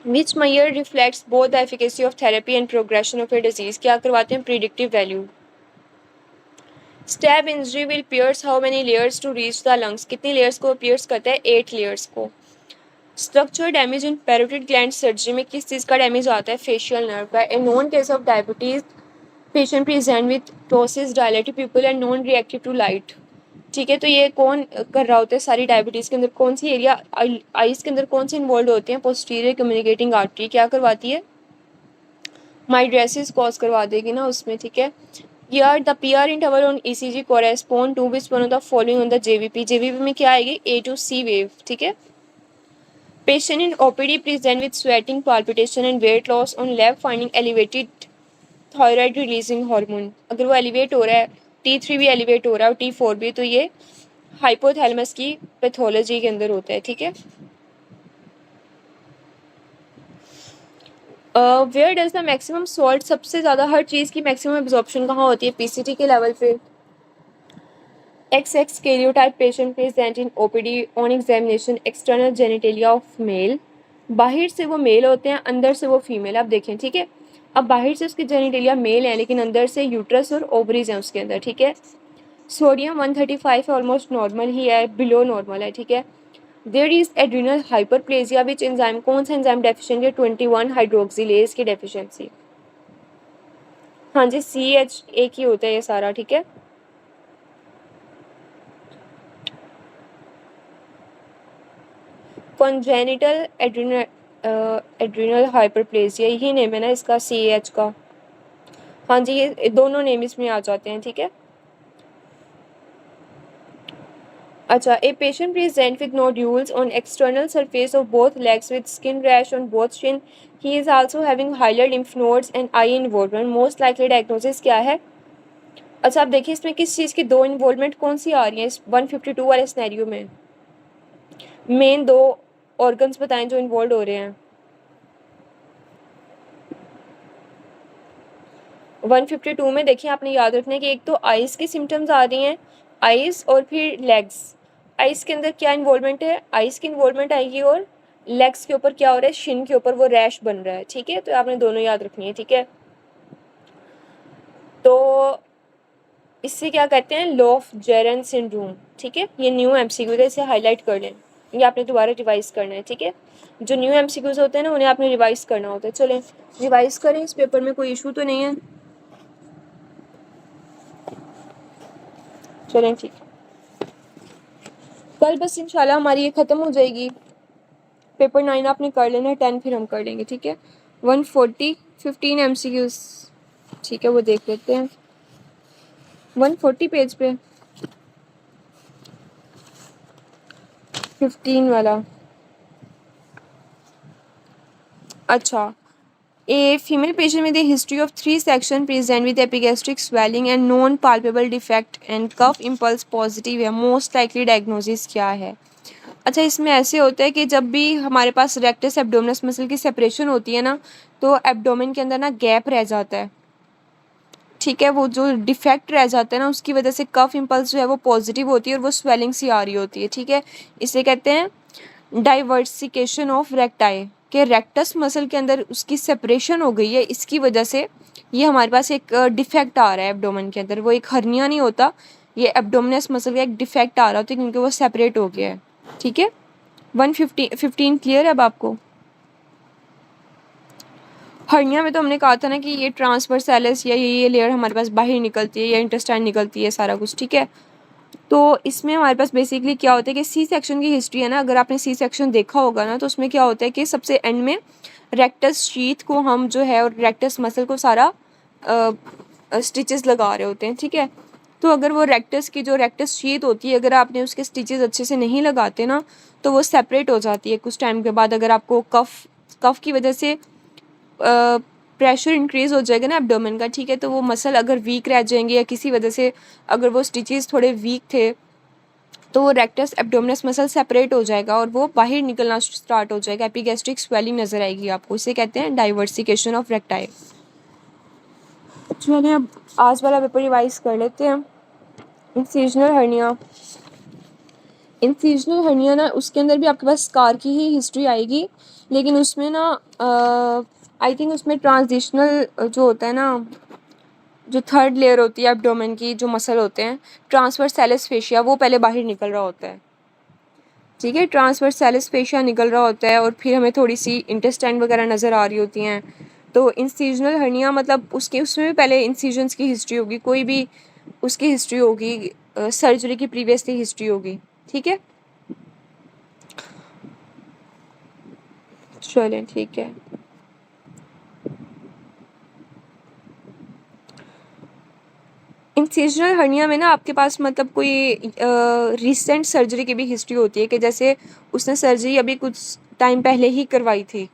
Which measure reflects both the efficacy of therapy and progression of a disease, क्या करवाते हैं, predictive value। Stab injury will pierce how many layers to reach the lungs, कितनी layers को pierce करता है, 8 layers को। Structure damage in parotid gland surgery में किस चीज़ का डैमेज आता है, facial nerve का। A known case of diabetes patient present with ptosis, dilated pupil and non-reactive to light। ठीक है, तो ये कौन कर रहा होता है, सारी डायबिटीज़ के अंदर कौन सी एरिया, आइज़ के अंदर कौन से इन्वॉल्व होते हैं, पोस्टीरियर कम्युनिकेटिंग आर्टरी, क्या करवाती है, माइड्रेसिस कॉज करवा देगी ना उसमें। ठीक है, यार the PR interval on ECG correspond to which one of the following on the JVP में क्या आएगी, A to C वेव। ठीक है, patient in OPD present with sweating, palpitation and weight loss on lab finding elevated thyroid releasing hormone, अगर वो elevate हो रहा है, T3 भी एलिवेट हो रहा है और T4 भी, तो ये हाइपोथैलेमस की पैथोलॉजी के अंदर होता है। ठीक है, where does the maximum salt, सबसे ज़्यादा हर चीज़ की मैक्सिमम एब्जॉर्प्शन कहाँ होती है, PCT के लेवल पे। XX karyotype patient present in OPD on examination, external genitalia of male, बाहर से वो मेल होते हैं, अंदर से वो फीमेल, आप देखें। ठीक है, अब बाहर से उसके जेनिटेलिया मेल हैं लेकिन अंदर से यूट्रस और ओवरीज हैं उसके अंदर। ठीक है, सोडियम 135 ऑलमोस्ट नॉर्मल ही है, बिलो नॉर्मल है। ठीक है, there is adrenal hyperplasia which enzyme, कौन सा एंजाइम डेफिशिएंट है, 21 हाइड्रोक्सिलेज की डेफिशिएंसी। हाँ जी, CH एक ही होता है ये सारा। ठीक है, कॉन्जेनिटल एड्रिनल हाइपरप्लेसिया, यही नेम है ना इसका, CAH का। हाँ जी, ये दोनों नेम इसमें आ जाते हैं, ठीक है। अच्छा, a patient present with nodules on external surface of both legs with skin rash on both Shin, he is also having hilar lymph nodes and I involvement, most likely diagnosis क्या है। अच्छा, आप देखिए इसमें किस चीज़ की दो इन्वॉल्वमेंट कौन सी आ रही है इस 152 वाले सिनेरियो में। मेन दो ऑर्गन्स बताएं जो इन्वॉल्व हो रहे हैं। 152 में देखिए आपने याद रखना है कि एक तो आइज़ की सिम्टम्स आ रही हैं, आइज़ और फिर लेग्स। आइज़ के अंदर क्या इन्वॉल्वमेंट है, आइज़ की इन्वॉल्वमेंट आएगी, और लेग्स के ऊपर क्या हो रहा है, शिन के ऊपर वो रैश बन रहा है, ठीक है। तो आपने दोनों याद रखनी है, ठीक है। तो इससे क्या कहते हैं, लो ऑफ जेरन सिंड्रोम, ठीक है। ये न्यू एमसीक्यू है, इसे हाईलाइट कर लें, ये आपने दोबारा रिवाइज करना है, ठीक है। जो न्यू एमसीक्यूज होते हैं ना, उन्हें आपने रिवाइज करना होता है। चलें रिवाइज करें, इस पेपर में कोई इशू तो नहीं है। चलें ठीक, कल बस इंशाल्लाह हमारी ये ख़त्म हो जाएगी। पेपर 9 आपने कर लेना है, 10 फिर हम कर लेंगे, ठीक है। 140 15 एमसीक्यूज, ठीक है, वो देख लेते हैं 140 पेज पे 15 वाला। अच्छा, A female patient with a history of 3 section present with epigastric swelling and non palpable defect and cough impulse positive है, most likely diagnosis क्या है। अच्छा, इसमें ऐसे होता है कि जब भी हमारे पास रेक्टस एब्डोमिनस मसल की सेपरेशन होती है ना, तो एब्डोमेन के अंदर ना गैप रह जाता है, ठीक है। वो जो डिफेक्ट रह जाता है ना, उसकी वजह से कफ इम्पल्स जो है वो पॉजिटिव होती है और वो स्वेलिंग सी आ रही होती है, ठीक है। इसे कहते हैं डाइवर्सिफिकेशन ऑफ रेक्टाई, के रेक्टस मसल के अंदर उसकी सेपरेशन हो गई है, इसकी वजह से ये हमारे पास एक डिफेक्ट आ रहा है एब्डोमेन के अंदर। वो एक हर्निया नहीं होता, ये एब्डोमिनस मसल का एक डिफेक्ट आ रहा होता है क्योंकि वो सेपरेट हो गया है, ठीक है। 115 क्लियर है अब आपको। हर्निया में तो हमने कहा था ना कि ये ट्रांसवर्सैलिस या ये लेयर हमारे पास बाहर निकलती है या इंटेस्टाइन निकलती है, सारा कुछ, ठीक है। तो इसमें हमारे पास बेसिकली क्या होता है कि सी सेक्शन की हिस्ट्री है ना, अगर आपने सी सेक्शन देखा होगा ना, तो उसमें क्या होता है कि सबसे एंड में रेक्टस शीथ को हम जो है और रेक्टस मसल को सारा स्टिचेस लगा रहे होते हैं, ठीक है। तो अगर वो रेक्टस की जो रेक्टस शीथ होती है, अगर आपने उसके स्टिचेस अच्छे से नहीं लगाते ना, तो वो सेपरेट हो जाती है कुछ टाइम के बाद। अगर आपको कफ की वजह से प्रेशर इंक्रीज़ हो जाएगा ना एब्डोमेन का, ठीक है, तो वो मसल अगर वीक रह जाएंगे या किसी वजह से अगर वो स्टिचेस थोड़े वीक थे, तो वो रेक्टस एब्डोमिनस मसल सेपरेट हो जाएगा और वो बाहर निकलना स्टार्ट हो जाएगा, एपिगैस्ट्रिक स्वेलिंग नज़र आएगी आपको। इसे कहते हैं डाइवर्सिफिकेशन ऑफ रेक्टाइल। चलिए अब आज वाला पेपर रिवाइज कर लेते हैं। इंसिजनल हर्निया, इंसिजनल हर्निया ना, उसके अंदर भी आपके पास स्कार की ही हिस्ट्री आएगी, लेकिन उसमें ना आई थिंक उसमें ट्रांजिशनल जो होता है ना, जो थर्ड लेयर होती है एब्डोमेन की, जो मसल होते हैं ट्रांसवर्सैलिस फेशिया, वो पहले बाहर निकल रहा होता है, ठीक है। ट्रांसवर्सैलिस फेशिया निकल रहा होता है और फिर हमें थोड़ी सी इंटेस्टाइन वगैरह नज़र आ रही होती हैं। तो इंसिजनल हर्निया मतलब उसके उसमें भी पहले इंसिजन्स की हिस्ट्री होगी, कोई भी उसकी हिस्ट्री होगी, सर्जरी की प्रीवियसली हिस्ट्री होगी, ठीक है। चलें ठीक है। इंसिजनल हर्निया में ना आपके पास मतलब कोई रिसेंट सर्जरी की भी हिस्ट्री होती है कि जैसे उसने सर्जरी अभी कुछ टाइम पहले ही करवाई थी,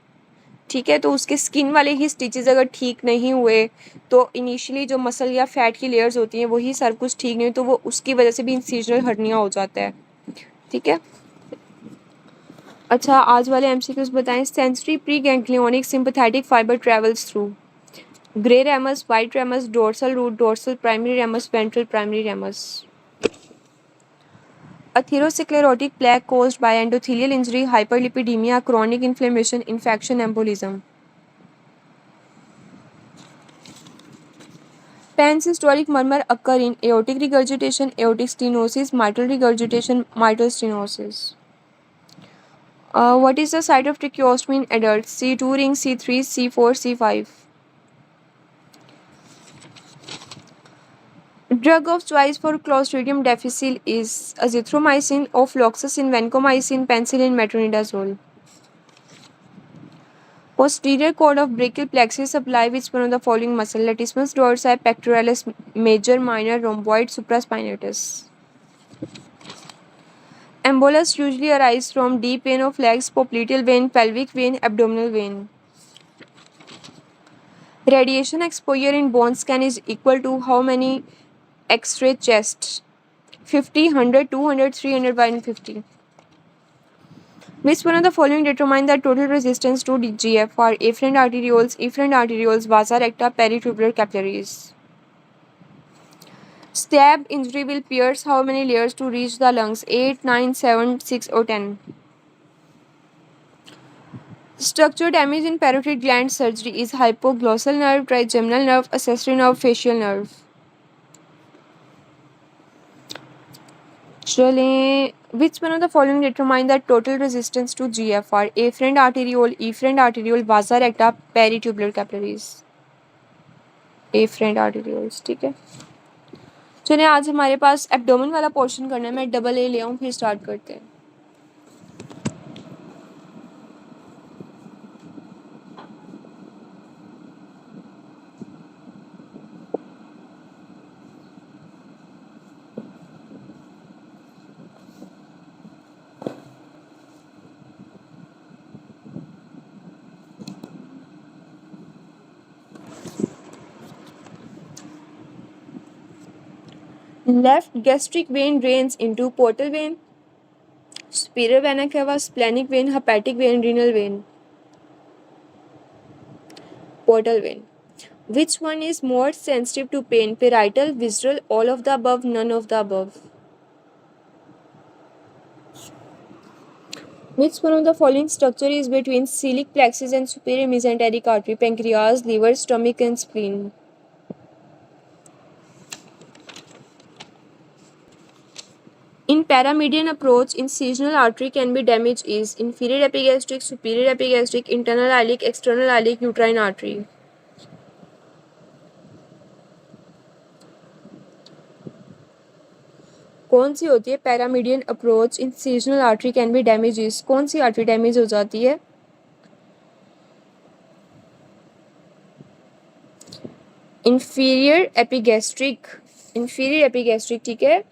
ठीक है। तो उसके स्किन वाले ही स्टिचेस अगर ठीक नहीं हुए, तो इनिशियली जो मसल या फैट की लेयर्स होती हैं वही सब कुछ ठीक नहीं हुई, तो वो उसकी वजह से भी इंसिजनल हर्निया हो जाता है, ठीक है। अच्छा, आज वाले एमसीक्यूज बताएं। Sensory pre ganglionic sympathetic fibre travels through grey ramus, white ramus, dorsal root, dorsal primary ramus, ventral primary ramus. Atherosclerotic plaque caused by endothelial injury, hyperlipidemia, chronic inflammation, infection, embolism. Pansystolic murmur occur in aortic regurgitation, aortic stenosis, mitral regurgitation, mitral stenosis. What is the site of tracheostomy in adults? C2 ring, C3, C4, C5. Drug of choice for Clostridium difficile is azithromycin, ofloxacin, vancomycin, penicillin, metronidazole. Posterior cord of brachial plexus supply which one of the following muscle? Latissimus dorsi, pectoralis major, minor, rhomboid, supraspinatus. Embolus usually arise from deep vein of legs, popliteal vein, pelvic vein, abdominal vein. Radiation exposure in bone scan is equal to how many X-ray chest? 50, 100, 200, 300 by 50. Which one of the following determine the total resistance to GFR? Efferent arterioles, vasa recta, peritubular capillaries. Stab injury will pierce how many layers to reach the lungs? 8, 9, 7, 6 or 10. Structure damage in parotid gland surgery is hypoglossal nerve, trigeminal nerve, accessory nerve, facial nerve. चलें, which one of the following determine the total resistance to GFR? Afferent arteriole, vasa recta, peritubular capillaries. Afferent arterioles, ठीक है. चलिए आज हमारे पास abdomen वाला portion करना है. मैं डबल ए ले आऊँ फिर स्टार्ट करते हैं. Left gastric vein drains into portal vein, superior vena cava, splenic vein, hepatic vein, renal vein. Portal vein. Which one is more sensitive to pain? Parietal, visceral, all of the above, none of the above. Which one of the following structure is between celiac plexus and superior mesenteric artery? Pancreas, liver, stomach and spleen. In paramedian approach, incisional artery can be damaged is inferior epigastric, superior epigastric, internal iliac, external iliac, uterine artery. कौन सी होती है paramedian approach? Incisional artery can be damages. कौन सी artery damage हो जाती है? Inferior epigastric. ठीक है.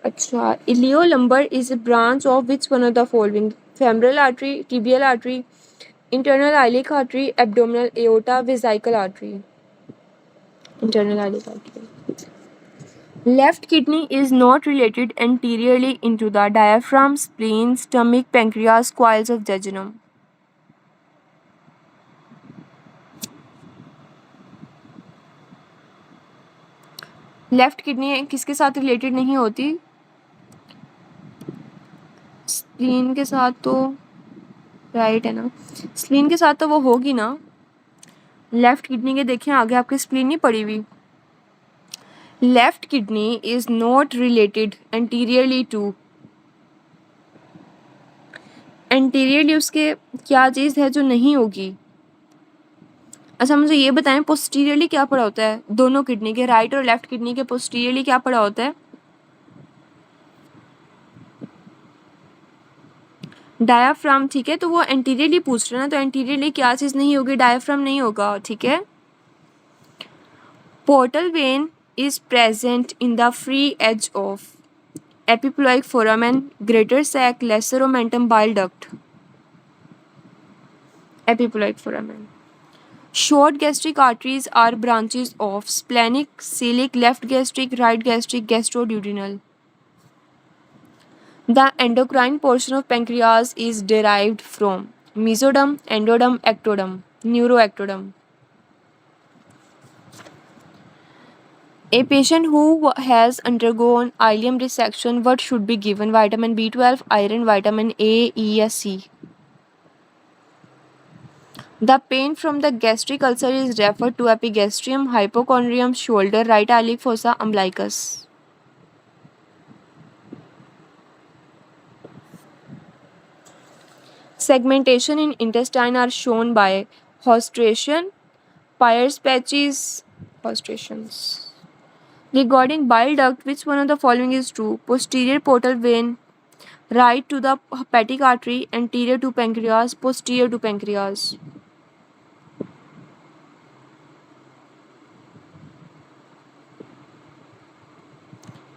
अच्छा, iliolumbar is a branch of which one of the following? Femoral artery, tibial artery, internal iliac artery, abdominal aorta, vesical artery. Internal iliac artery. Left kidney is not related anteriorly into the diaphragm, spleen, stomach, pancreas, coils of jejunum. Left kidney किसके साथ related नहीं होती? Spleen के साथ तो right है ना. Spleen के साथ तो वो होगी ना. लेफ्ट किडनी के देखें आगे आपकी स्प्लीन नहीं पड़ी हुई. Left kidney is not related anteriorly to. Anteriorly उसके क्या चीज़ है जो नहीं होगी? अच्छा मुझे ये बताएं पोस्टीरियरली क्या पड़ा होता है दोनों किडनी के, राइट और लेफ्ट किडनी के पोस्टीरियरली क्या पड़ा होता है? डायाफ्राम. ठीक है, तो वो एंटीरियरली पूछ रहे हैं ना, तो एंटीरियरली क्या चीज़ नहीं होगी? डायाफ्राम नहीं होगा. ठीक है. Portal vein is present in the free edge of epiploic foramen, greater sac, lesser omentum, bile duct. Epiploic foramen. Short gastric arteries are branches of splenic, celiac, left gastric, right gastric, gastroduodenal. The endocrine portion of pancreas is derived from mesoderm, endoderm, ectoderm, neuroectoderm. A patient who has undergone ileum resection, what should be given? Vitamin B12, iron, vitamin A, E, or C. The pain from the gastric ulcer is referred to epigastrium, hypochondrium, shoulder, right iliac fossa, umbilicus. Segmentation in intestine are shown by haustration, Peyer's patches, haustrations. Regarding bile duct, which one of the following is true? Posterior portal vein, right to the hepatic artery, anterior to pancreas, posterior to pancreas.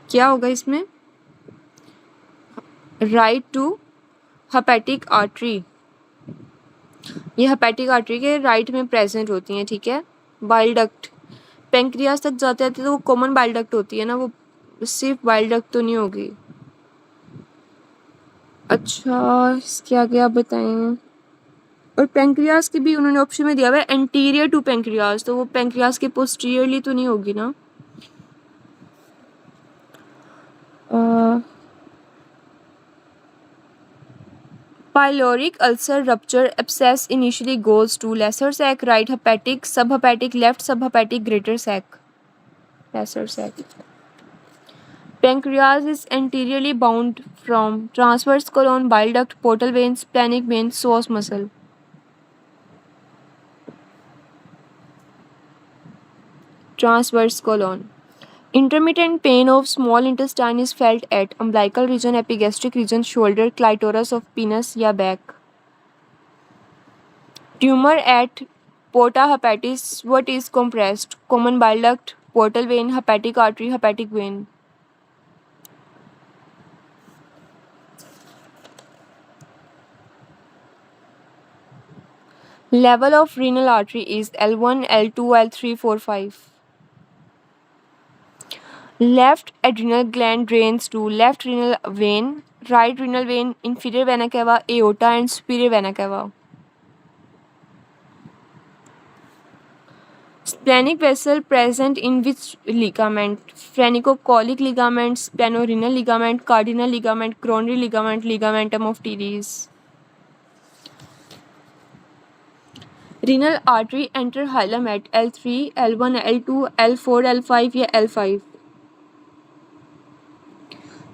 क्या होगा इसमें? Right to hepatic artery, ये hepatic artery के right में present होती हैं, ठीक है. बाइल डक्ट पेंक्रियाज तक जाते जाते तो वो कॉमन बाइल डक्ट होती है ना, वो सिर्फ बाइल डक्ट तो नहीं होगी. अच्छा, इसके आगे आप बताएं. और पेंक्रियाज की भी उन्होंने ऑप्शन में दिया हुआ है एंटीरियर टू पेंक्रियाज, तो वो पेंक्रियाज के पोस्टीरियरली तो नहीं होगी ना. Pyloric ulcer rupture abscess initially goes to lesser sac, right hepatic, subhepatic, left subhepatic, greater sac. Lesser sac. Pancreas is anteriorly bound from transverse colon, bile duct, portal vein, splenic vein, psoas muscle. Transverse colon. Intermittent pain of small intestine is felt at umbilical region, epigastric region, shoulder, clitoris of penis या back. Tumor at porta hepatis, what is compressed? Common bile duct, portal vein, hepatic artery, hepatic vein. Level of renal artery is L1, L2, L3, 4, 5. Left adrenal gland drains to left renal vein, right renal vein, inferior vena cava, aorta and superior vena cava. Splenic vessel present in which ligament? Phrenicocholic ligament, splenorenal ligament, cardinal ligament, coronary ligament, ligamentum of Teres. Renal artery enter hilum at L3, L1, L2, L4, L5 या L5.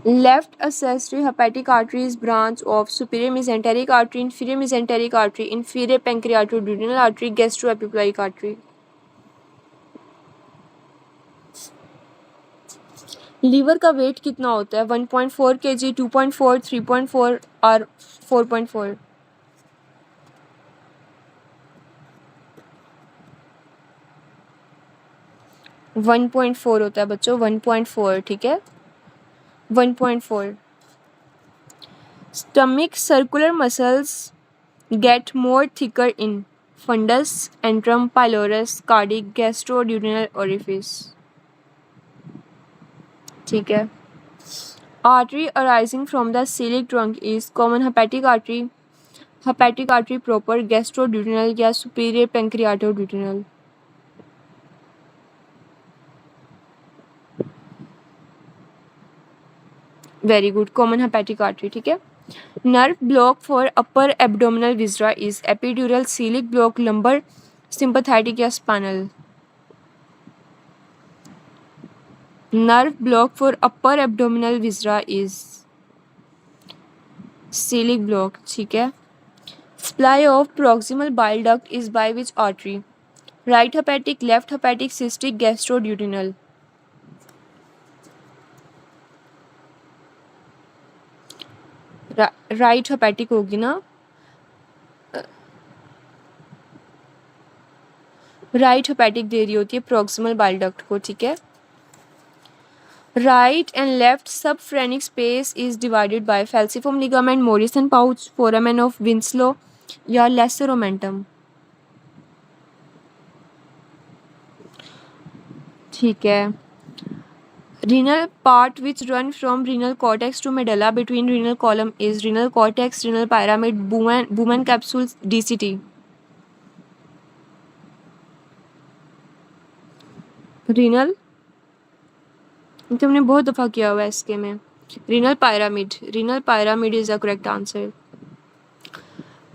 Left accessory hepatic artery is branch of superior mesenteric artery, inferior mesenteric artery, inferior pancreatoduodenal artery, gastroepiploic artery. Liver का weight कितना होता है? 1.4 kg, 2.4, 3.4 और 4.4. 1.4 होता है बच्चों, 1.4, ठीक है. 1.4. Stomach circular muscles get more thicker in fundus, antrum, pylorus, cardiac, gastroduodenal orifice. ठीक है. Artery arising from the celiac trunk is common hepatic artery proper, gastroduodenal या superior pancreatoduodenal. Very good, common hepatic artery, ठीक है. Nerve block for upper abdominal viscera is epidural, coeliac block, lumbar, sympathetic या spinal. Nerve block for upper abdominal viscera is coeliac block, ठीक है. Supply of proximal bile duct is by which artery? Right hepatic, left hepatic, cystic, gastroduodenal. Right hepatic होगी ना. Right hepatic दे रही होती है proximal bile duct को, ठीक है. Right and left subphrenic space is divided by falciform ligament, Morison pouch, foramen of Winslow या lesser omentum. ठीक है. Renal part which run from renal cortex to medulla between renal column is renal cortex, renal pyramid, Bowman capsule, DCT. Renal तुमने बहुत दफ़ा किया हुआ है इसके में. Renal pyramid is the correct answer.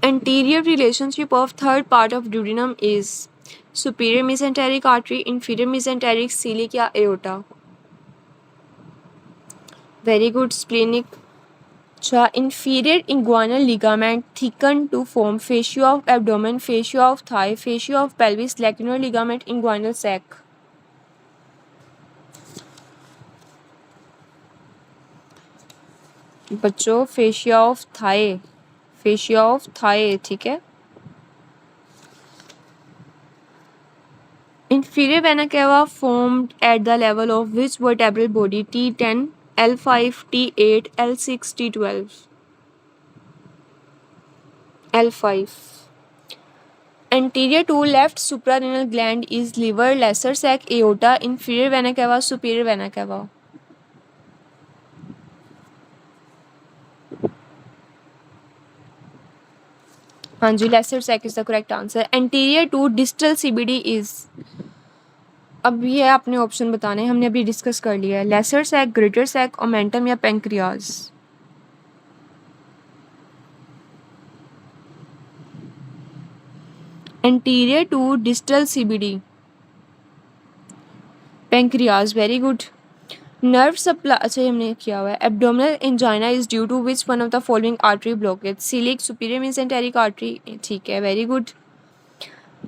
Anterior relationship of third part of duodenum is superior mesenteric artery, inferior mesenteric, celiac या aorta. Very good, splenic. Inferior inguinal ligament thickened to form fascia of abdomen, fascia of thigh, fascia of pelvis, lacunar ligament, inguinal sac. बच्चों fascia of thigh, fascia of thigh, ठीक है। Inferior vena cava formed at the level of which vertebral body? T10, L5, T8, L6, T12. L5. Anterior to left suprarenal gland is liver, lesser sac, aorta, inferior vena cava, superior vena cava. हाँ जी, lesser sac is the correct answer. Anterior to distal CBD is, अब ये आपने option बताने, हमने अभी discuss कर लिया है। Lesser sac, greater sac, omentum या pancreas. Anterior to distal CBD, pancreas, very good. Nerve supply, अच्छा हमने किया हुआ है। Abdominal angina is due to which one of the following artery blockage? Coeliac, superior mesenteric artery, ठीक है, very good.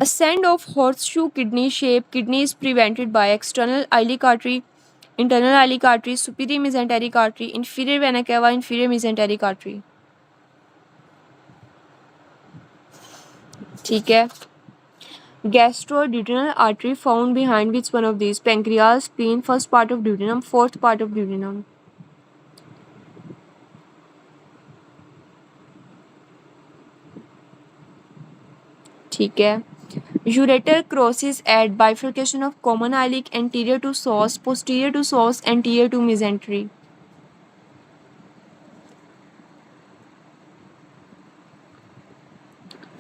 Ascent of horseshoe kidney shape, kidney is prevented by external iliac artery, internal iliac artery, superior mesenteric artery, inferior vena cava, inferior mesenteric artery, ठीक है। Gastroduodenal artery found behind which one of these? Pancreas, spleen, first part of duodenum, fourth part of duodenum. ठीक है। Ureter crosses at bifurcation of common iliac, anterior to psoas, posterior to psoas, anterior to mesentery.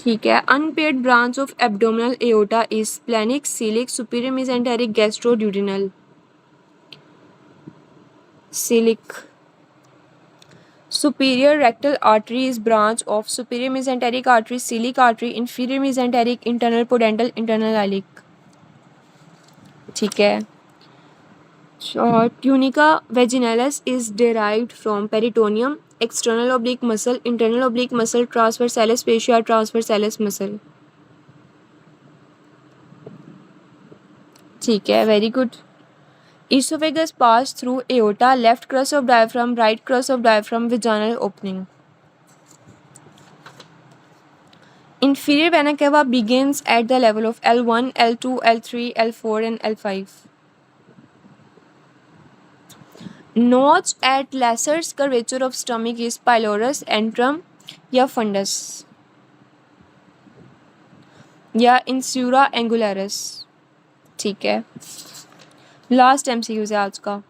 ठीक है। Unpaired branch of abdominal aorta is splenic, celiac, superior mesenteric, gastroduodenal. Celiac. Superior rectal artery is branch of superior mesenteric artery, celiac artery, inferior mesenteric, internal podental, internal iliac. ठीक है। Tunica vaginalis is derived from peritoneum, external oblique muscle, internal oblique muscle, transversalis fascia, transversalis muscle. ठीक है, very good. Esophagus pass through aorta, left crus of diaphragm, right crus of diaphragm, vaginal opening. Inferior vena cava begins at the level of L1, L2, L3, L4 and L5. Notch at lesser curvature of stomach is pylorus, antrum या fundus या insula angularis, ठीक है। Last MCQ है आज का।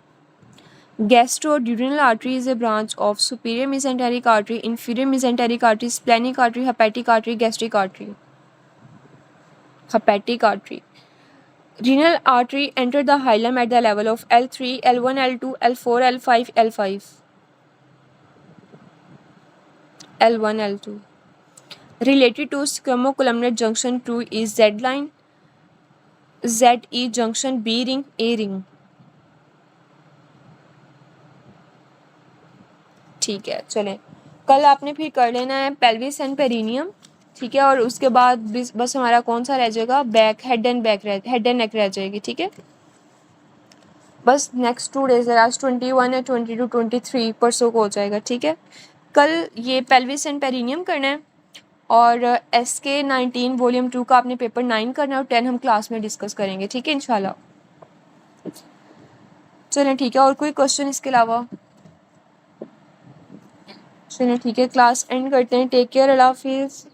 Gastroduodenal artery is a branch of superior mesenteric artery, inferior mesenteric artery, splenic artery, hepatic artery, gastric artery. Hepatic artery. Renal artery enter the hilum at the level of L3, L1, L2, L4, L5, L5. L1, L2. Related to scamocolumnar junction 2 is Z line, ZE junction, B ring, A ring. ठीक है, चलें। कल आपने फिर कर लेना है pelvis and perineum, ठीक है। और उसके बाद बस हमारा कौन सा रह जाएगा? बैक, हेड एंड नेक रह जाएगी, ठीक है। बस नेक्स्ट 2 डेज है, आज 21 है, 22, 23 परसों को हो जाएगा, ठीक है। कल ये पेल्विस एंड पेरिनियम करना है और SK 19 वॉल्यूम 2 का आपने पेपर 9 करना है और 10 हम क्लास में डिस्कस करेंगे, ठीक है, इंशाल्लाह। चलें, ठीक है। और कोई क्वेश्चन इसके अलावा? चलिए ठीक है, क्लास एंड करते हैं। टेक केयर, अल्लाह हाफिज़।